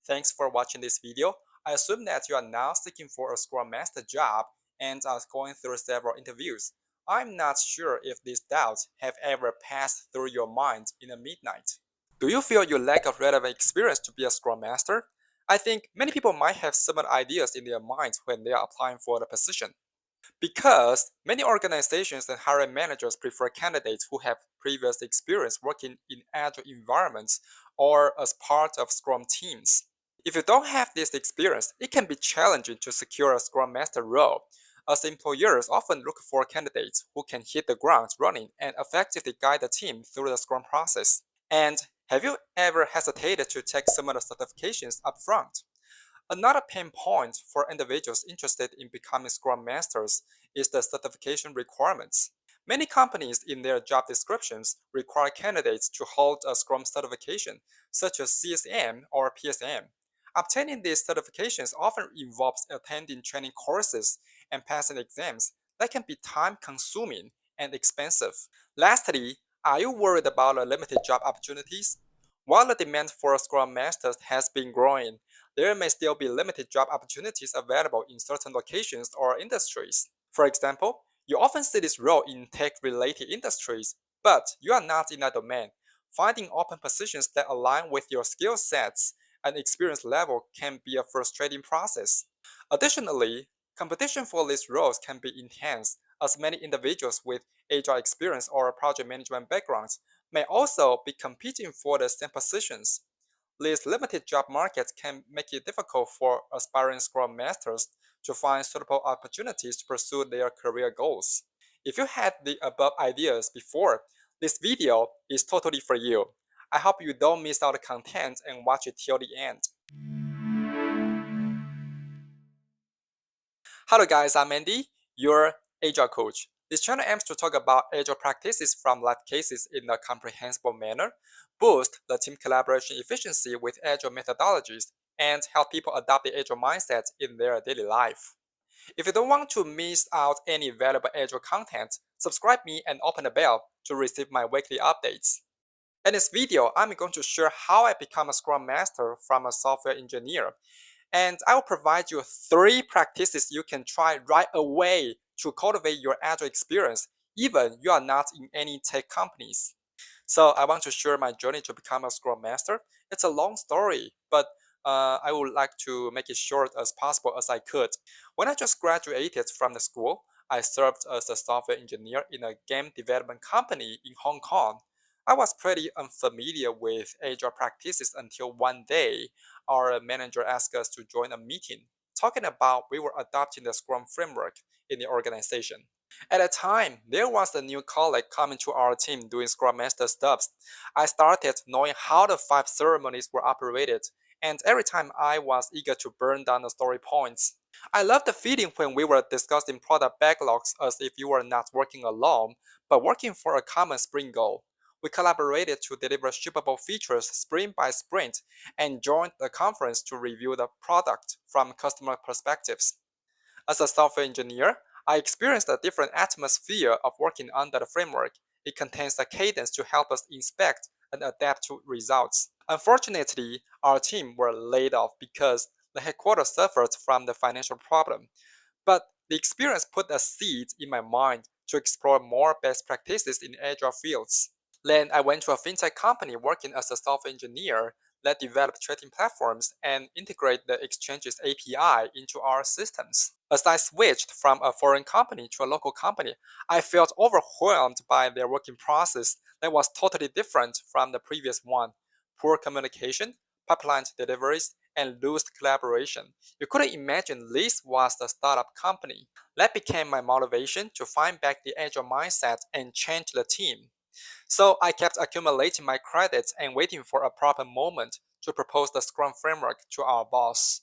Thanks for watching this video. I assume that you are now seeking for a Scrum Master job and are going through several interviews. I'm not sure if these doubts have ever passed through your mind in the midnight. Do you feel you lack of relevant experience to be a Scrum Master? I think many people might have similar ideas in their minds when they are applying for the position. Because many organizations and hiring managers prefer candidates who have previous experience working in agile environments or as part of Scrum teams. If you don't have this experience, it can be challenging to secure a Scrum Master role, as employers often look for candidates who can hit the ground running and effectively guide the team through the Scrum process. And have you ever hesitated to take similar certifications up front? Another pain point for individuals interested in becoming Scrum Masters is the certification requirements. Many companies in their job descriptions require candidates to hold a Scrum certification, such as CSM or PSM. Obtaining these certifications often involves attending training courses and passing exams that can be time-consuming and expensive. Lastly, are you worried about the limited job opportunities? While the demand for Scrum Masters has been growing, there may still be limited job opportunities available in certain locations or industries. For example, you often see this role in tech-related industries, but you are not in that domain. Finding open positions that align with your skill sets and experience level can be a frustrating process. Additionally, competition for these roles can be intense, as many individuals with agile experience or project management backgrounds may also be competing for the same positions. These limited job markets can make it difficult for aspiring Scrum Masters to find suitable opportunities to pursue their career goals. If you had the above ideas before, this video is totally for you. I hope you don't miss out the content and watch it till the end. Hello guys, I'm Andy, your Agile Coach. This channel aims to talk about Agile practices from live cases in a comprehensible manner, boost the team collaboration efficiency with Agile methodologies, and help people adopt the Agile mindset in their daily life. If you don't want to miss out any valuable Agile content, subscribe me and open the bell to receive my weekly updates. In this video, I'm going to share how I become a Scrum Master from a software engineer, and I will provide you 3 practices you can try right away to cultivate your agile experience, even you are not in any tech companies. So I want to share my journey to become a Scrum Master. It's a long story, but I would like to make it short as possible as I could. When I just graduated from the school, I served as a software engineer in a game development company in Hong Kong. I was pretty unfamiliar with agile practices until one day our manager asked us to join a meeting talking about we were adopting the Scrum framework in the organization. At the time, there was a new colleague coming to our team doing Scrum Master stuff. I started knowing how the 5 ceremonies were operated, and every time I was eager to burn down the story points. I loved the feeling when we were discussing product backlogs as if you were not working alone, but working for a common sprint goal. We collaborated to deliver shippable features sprint by sprint and joined the conference to review the product from customer perspectives. As a software engineer, I experienced a different atmosphere of working under the framework. It contains a cadence to help us inspect and adapt to results. Unfortunately, our team were laid off because the headquarters suffered from the financial problem. But the experience put a seed in my mind to explore more best practices in agile fields. Then I went to a fintech company working as a software engineer that developed trading platforms and integrate the exchange's API into our systems. As I switched from a foreign company to a local company, I felt overwhelmed by their working process that was totally different from the previous one. Poor communication, pipeline deliveries, and loose collaboration. You couldn't imagine this was a startup company. That became my motivation to find back the agile mindset and change the team. So I kept accumulating my credits and waiting for a proper moment to propose the Scrum framework to our boss.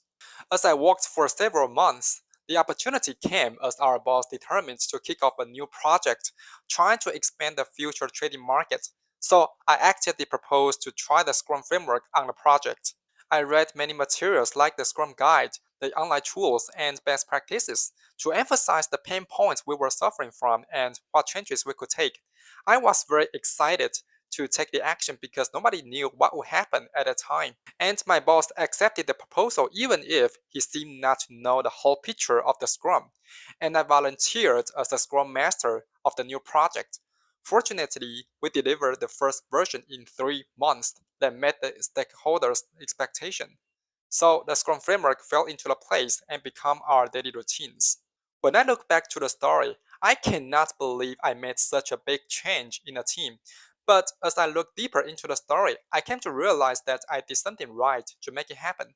As I worked for several months, the opportunity came as our boss determined to kick off a new project, trying to expand the future trading market. So I actively proposed to try the Scrum framework on the project. I read many materials like the Scrum Guide, the online tools, and best practices to emphasize the pain points we were suffering from and what changes we could take. I was very excited to take the action because nobody knew what would happen at the time. And my boss accepted the proposal even if he seemed not to know the whole picture of the Scrum. And I volunteered as a Scrum Master of the new project. Fortunately, we delivered the first version in 3 months that met the stakeholders' expectation. So the Scrum framework fell into the place and became our daily routines. When I look back to the story, I cannot believe I made such a big change in a team. But as I look deeper into the story, I came to realize that I did something right to make it happen.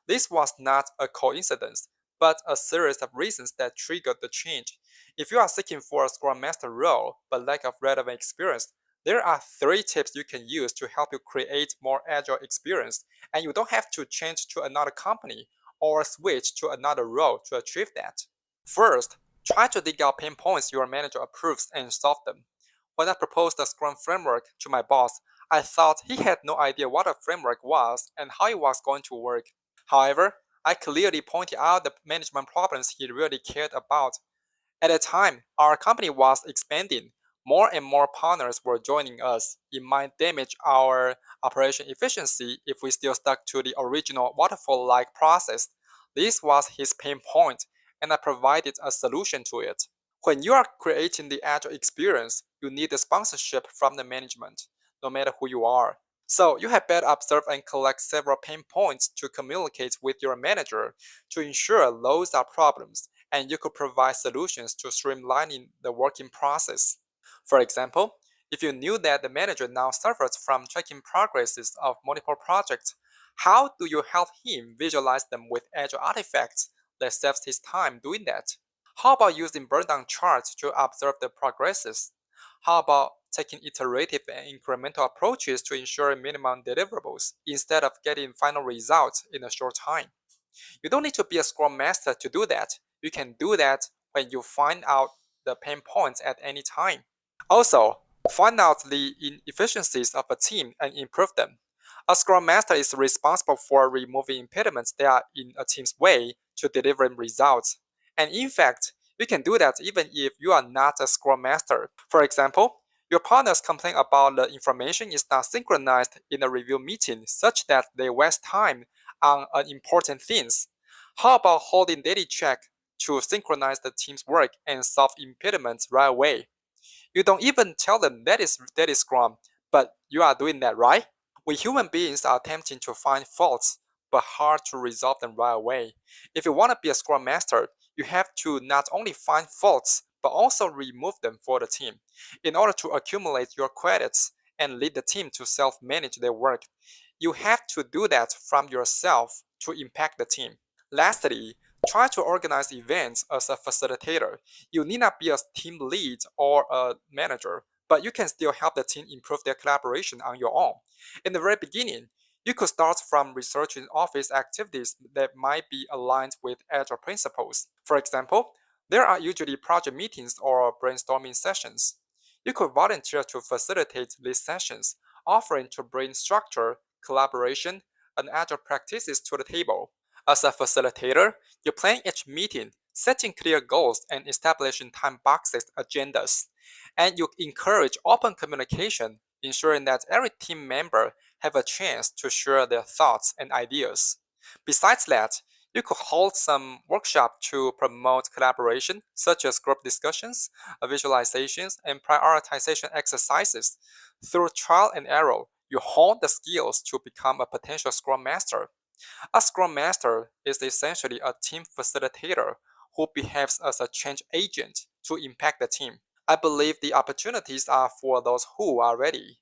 This was not a coincidence, but a series of reasons that triggered the change. If you are seeking for a Scrum Master role but lack of relevant experience, there are 3 tips you can use to help you create more agile experience, and you don't have to change to another company or switch to another role to achieve that. First, try to dig out pain points your manager approves and solve them. When I proposed the Scrum framework to my boss, I thought he had no idea what a framework was and how it was going to work. However, I clearly pointed out the management problems he really cared about. At the time, our company was expanding. More and more partners were joining us. It might damage our operation efficiency if we still stuck to the original waterfall-like process. This was his pain point, and I provided a solution to it. When you are creating the agile experience, you need the sponsorship from the management, no matter who you are. So you had better observe and collect several pain points to communicate with your manager to ensure those are problems, and you could provide solutions to streamlining the working process. For example, if you knew that the manager now suffers from tracking progresses of multiple projects, how do you help him visualize them with agile artifacts that saves his time doing that? How about using burn-down charts to observe the progresses? How about taking iterative and incremental approaches to ensure minimum deliverables instead of getting final results in a short time? You don't need to be a Scrum Master to do that. You can do that when you find out the pain points at any time. Also, find out the inefficiencies of a team and improve them. A Scrum Master is responsible for removing impediments that are in a team's way to delivering results. And in fact, you can do that even if you are not a Scrum Master. For example, your partners complain about the information is not synchronized in a review meeting such that they waste time on unimportant things. How about holding daily check to synchronize the team's work and solve impediments right away? You don't even tell them that is Scrum, but you are doing that, right? We human beings are tempting to find faults, but hard to resolve them right away. If you want to be a Scrum Master, you have to not only find faults, but also remove them for the team. In order to accumulate your credits and lead the team to self-manage their work, you have to do that from yourself to impact the team. Lastly, try to organize events as a facilitator. You need not be a team lead or a manager, but you can still help the team improve their collaboration on your own. In the very beginning, you could start from researching office activities that might be aligned with Agile principles. For example, there are usually project meetings or brainstorming sessions. You could volunteer to facilitate these sessions, offering to bring structure, collaboration, and Agile practices to the table. As a facilitator, you plan each meeting, setting clear goals and establishing time-boxed agendas. And you encourage open communication, ensuring that every team member have a chance to share their thoughts and ideas. Besides that, you could hold some workshop to promote collaboration, such as group discussions, visualizations, and prioritization exercises. Through trial and error, you hone the skills to become a potential Scrum Master. A Scrum Master is essentially a team facilitator who behaves as a change agent to impact the team. I believe the opportunities are for those who are ready.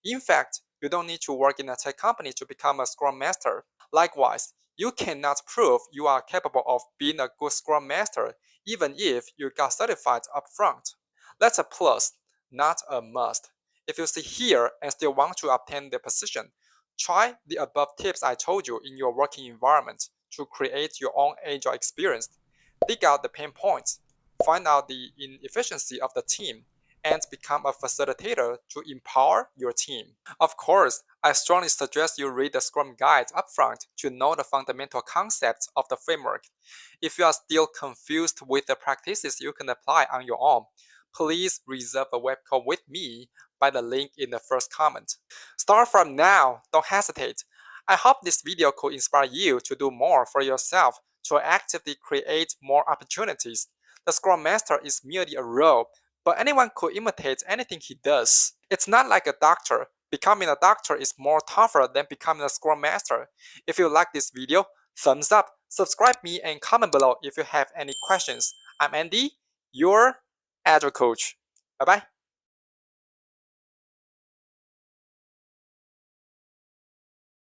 In fact, you don't need to work in a tech company to become a Scrum Master. Likewise, you cannot prove you are capable of being a good Scrum Master even if you got certified upfront. That's a plus, not a must. If you sit here and still want to obtain the position, try the above tips I told you in your working environment to create your own agile experience. Dig out the pain points, find out the inefficiency of the team, and become a facilitator to empower your team. Of course, I strongly suggest you read the Scrum Guide upfront to know the fundamental concepts of the framework. If you are still confused with the practices you can apply on your own, please reserve a web call with me by the link in the first comment. Start from now, don't hesitate. I hope this video could inspire you to do more for yourself to actively create more opportunities. The Scrum Master is merely a role, but anyone could imitate anything he does. It's not like a doctor. Becoming a doctor is more tougher than becoming a Scrum Master. If you like this video, thumbs up, subscribe me, and comment below if you have any questions. I'm Andy, your Agile Coach. Bye bye.